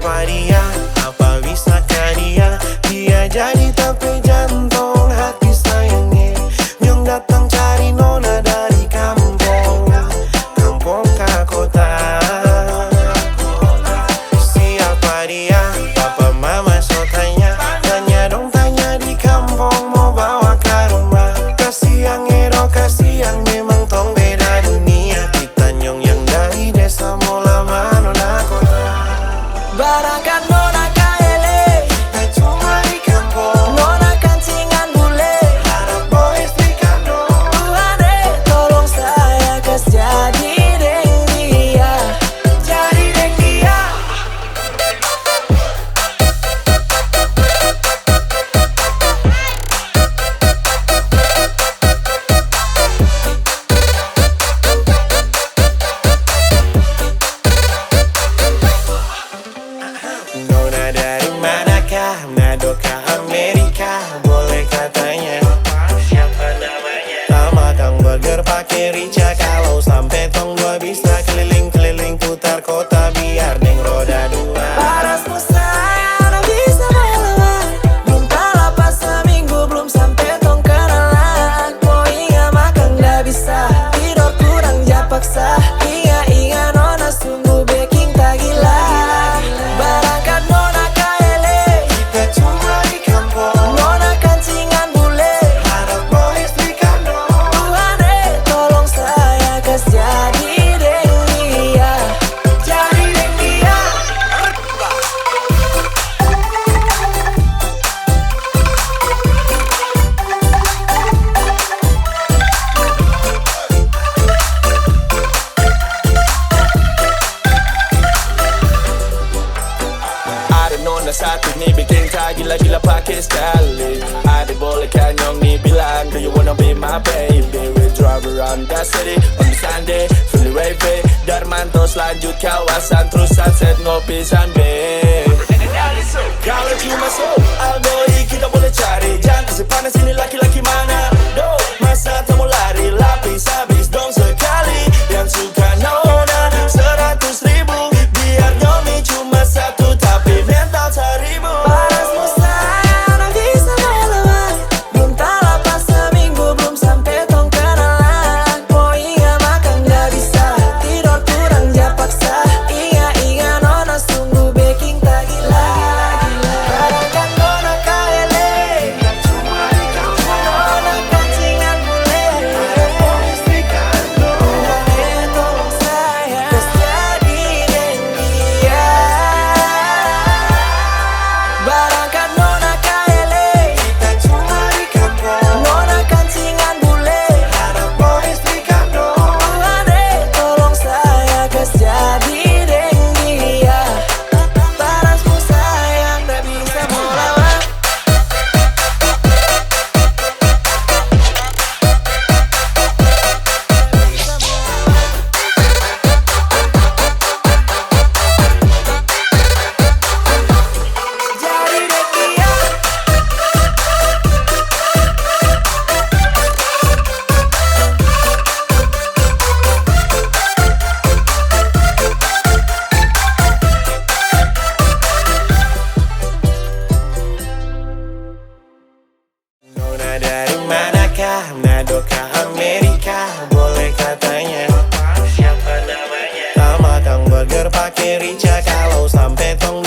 Siapa dia? Apa bisakah dia? Dia jadi tape jantung hati sayangnya. Nyong datang cari nona dari kampung, kampung ke kota. Siapa dia? Papa mama so tanya, tanya dong tanya di kampung mau bawa ke rumah. Kasih yang edo, kasih yang memang tong beda dunia. Kita nyong yang dari desa mula nona kota. Barangkat nona KLE, kita cuma di kampung. nona kancingan bule. Harap boys di kandung. Tuhan tolong saya kas jadi deng dia, jadi deng dia. Nona dari manakah? Nado ke Amerika, boleh katanya. Siapa namanya? Tama kang burger pakai rica. Kalau sampai tong dua bisa keliling-keliling putar kota biar neng roda dua. Parasmu saya bisa melawan. Belum kalah pas seminggu belum sampai tong kenalan. Mau ingat makan gak bisa, tidur kurang ja paksa. Ingat nona sungguh baking tak gila. Barangkat nona KLE, Kita cuma di kampung. nona kancingan bule. Harap boys di kandung. Tuhan tolong saya kas jadi deng dia, jadi deng dia. Ada nona satu nih bikin tak gila-gila pakai style. Ada boleh kan nyong nih bilang, do you wanna be my baby? We drive around the city on the Sunday, feeling wavy. Darmanto selanjut kawasan, terus sunset ngopi sunbay. Kalau cuma soal doi kita boleh cari. Jangan kasih panas ini laki-laki mana. Do, masa tak mau lari, lapis habis dong sekali. Yang suka nona 100.000, biar nyomi cuma satu tapi mental 1.000. Parasmu saya bisa melawan. Belum kalah pas seminggu belum sampai tong kenalan. Mau ingat makan gak bisa, tidur kurang ja paksa. Ingat nona sungguh baking tak gila. Barangkat nona KLE, Cuma di kampung. nona kancingan bule. Boys di kandung. Tuhan tolong saya kas jadi deng dia. Barangkat nona KLE, Kita cuma di kampung. nona kancingan bule. Harap boys di kandung. Tuhan tolong saya kas jadi deng dia. Parasmu sayang tak bisa melawan. Jadi deng dia. Nona dari manakah? Nado ke Amerika, boleh katanya. Siapa namanya? Tama kang burger pakai rica. Kalau sampai tong